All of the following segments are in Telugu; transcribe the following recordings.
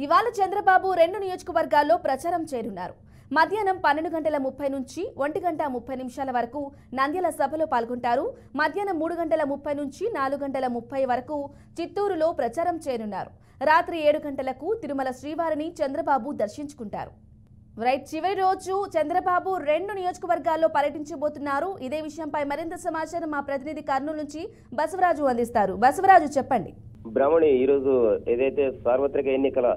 ఇవాళ చంద్రబాబు 2 నియోజకవర్గాల్లో ప్రచారం చేరున్నారు. మధ్యాహ్నం 12 గంటల 30 నుంచి 1 గంట 30 నిమిషాల వరకు నంద్యాల సభలో పాల్గొంటారు. మధ్యాహ్నం 3 గంటల 30 నుంచి 4 గంటల 30 వరకు చిత్తూరులో ప్రచారం చేరున్నారు. రాత్రి 7 గంటలకు తిరుమల శ్రీవారిని చంద్రబాబు దర్శించుకుంటారు. చివరి రోజు చంద్రబాబు 2 నియోజకవర్గాల్లో పర్యటించబోతున్నారు. ఇదే విషయంపై మరింత సమాచారం మా ప్రతినిధి కర్నూలు నుంచి బసవరాజు అందిస్తారు. బసవరాజు చెప్పండి. బ్రాహ్మణి ఈరోజు ఏదైతే సార్వత్రిక ఎన్నికల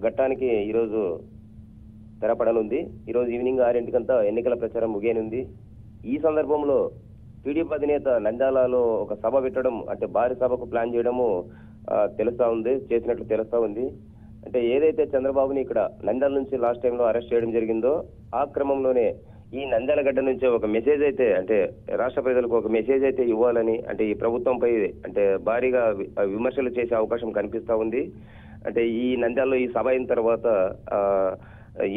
ఘట్టానికి ఈరోజు తెరపడనుంది. ఈరోజు ఈవినింగ్ 6 ఎన్నికల ప్రచారం ముగియనుంది. ఈ సందర్భంలో టీడీపీ అధినేత నంద్యాలలో ఒక సభ పెట్టడం, అంటే భారీ సభకు ప్లాన్ చేయడము చేసినట్లు తెలుస్తా ఉంది. అంటే ఏదైతే చంద్రబాబుని ఇక్కడ నంద్యాల నుంచి లాస్ట్ టైంలో అరెస్ట్ చేయడం జరిగిందో, ఆ క్రమంలోనే ఈ నంద్యాల గడ్డ నుంచి ఒక మెసేజ్ అయితే, అంటే రాష్ట్ర ప్రజలకు ఒక మెసేజ్ అయితే ఇవ్వాలని, అంటే ఈ ప్రభుత్వంపై అంటే భారీగా విమర్శలు చేసే అవకాశం కనిపిస్తా ఉంది. అంటే ఈ నంద్యాలలో ఈ సభ అయిన తర్వాత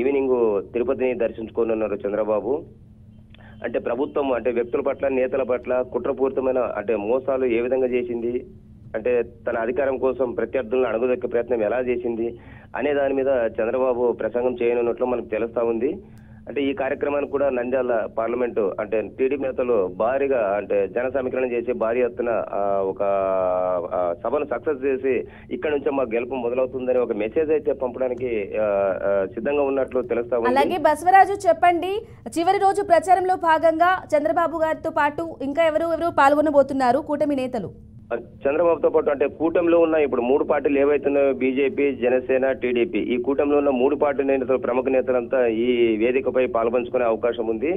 ఈవినింగ్ తిరుపతిని దర్శించుకోనున్నారు చంద్రబాబు. అంటే ప్రభుత్వం అంటే వ్యక్తుల పట్ల, నేతల పట్ల కుట్రపూరితమైన అంటే మోసాలు ఏ విధంగా చేసింది, అంటే తన అధికారం కోసం ప్రత్యర్థులను అణగదొక్కే ప్రయత్నం ఎలా చేసింది అనే దాని మీద చంద్రబాబు ప్రసంగం చేయనున్నట్లు మనకు తెలుస్తా ఉంది. అంటే ఈ కార్యక్రమానికి కూడా నంద్యాల పార్లమెంటు అంటే టీడీపీ నేతలు భారీగా అంటే జన సమీకరణ చేసి భారీ ఎత్తున ఒక సభను సక్సెస్ చేసి ఇక్కడ నుంచే మా గెలుపు మొదలవుతుందని ఒక మెసేజ్ అయితే పంపడానికి సిద్ధంగా ఉన్నట్లు తెలుస్తా ఉంది. అలాగే బసవరాజు చెప్పండి, చివరి రోజు ప్రచారంలో భాగంగా చంద్రబాబు గారితో పాటు ఇంకా ఎవరు పాల్గొనబోతున్నారు కూటమి నేతలు? చంద్రబాబుతో పాటు అంటే కూటమిలో ఉన్న ఇప్పుడు 3 పార్టీలు ఏవైతున్నాయో బీజేపీ, జనసేన, టీడీపీ, ఈ కూటమిలో ఉన్న 3 పార్టీ నేతలు, ప్రముఖ నేతలంతా ఈ వేదికపై పాల్పంచుకునే అవకాశం ఉంది.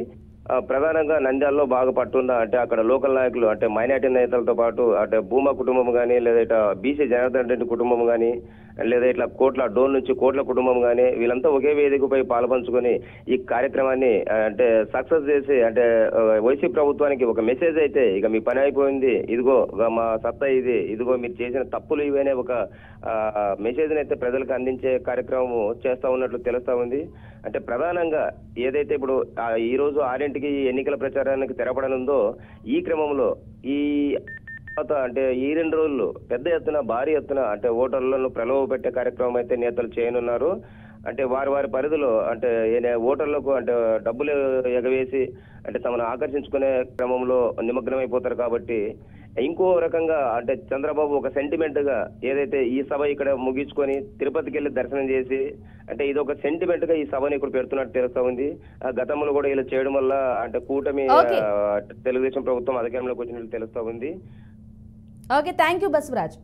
ప్రధానంగా నంద్యాలలో బాగా పట్టున్న అంటే అక్కడ లోకల్ నాయకులు అంటే మైనార్టీ నేతలతో పాటు అంటే భూమా కుటుంబం కానీ, లేదా ఇట్లా బీసీ జనార్దన్ రెడ్డి కుటుంబం కానీ, లేదా ఇట్లా డోన్ నుంచి కోట్ల కుటుంబం కానీ, వీళ్ళంతా ఒకే వేదికపై పాల్పంచుకొని ఈ కార్యక్రమాన్ని అంటే సక్సెస్ చేసి అంటే వైసీపీ ప్రభుత్వానికి ఒక మెసేజ్ అయితే ఇక మీ పని అయిపోయింది, ఇదిగో మా సత్తా ఇది, ఇదిగో మీరు చేసిన తప్పులు ఇవనే ఒక మెసేజ్ అయితే ప్రజలకు అందించే కార్యక్రమం చేస్తా ఉన్నట్లు తెలుస్తా ఉంది. అంటే ప్రధానంగా ఏదైతే ఇప్పుడు ఈ రోజు 6ంటికి ఎన్నికల ప్రచారానికి తెరపడనుందో, ఈ క్రమంలో ఈ అంటే ఈ 2 రోజులు పెద్ద ఎత్తున, భారీ ఎత్తున అంటే ఓటర్లను ప్రలోభ పెట్టే కార్యక్రమం అయితే నేతలు చేయనున్నారు. అంటే వారి పరిధిలో అంటే ఓటర్లకు అంటే డబ్బులు ఎగవేసి అంటే తమను ఆకర్షించుకునే క్రమంలో నిమగ్నమైపోతారు. కాబట్టి ఇంకో రకంగా అంటే చంద్రబాబు ఒక సెంటిమెంట్ గా ఏదైతే ఈ సభ ఇక్కడ ముగించుకొని తిరుపతికి వెళ్ళి దర్శనం చేసి అంటే ఇది ఒక సెంటిమెంట్ గా ఈ సభని ఇక్కడ పెడుతున్నట్టు తెలుస్తా ఉంది. గతంలో కూడా ఇలా చేయడం వల్ల అంటే కూటమి తెలుగుదేశం ప్రభుత్వం అధికారంలోకి వచ్చినట్టు తెలుస్తా ఉంది. Okay, thank you Basavaraj.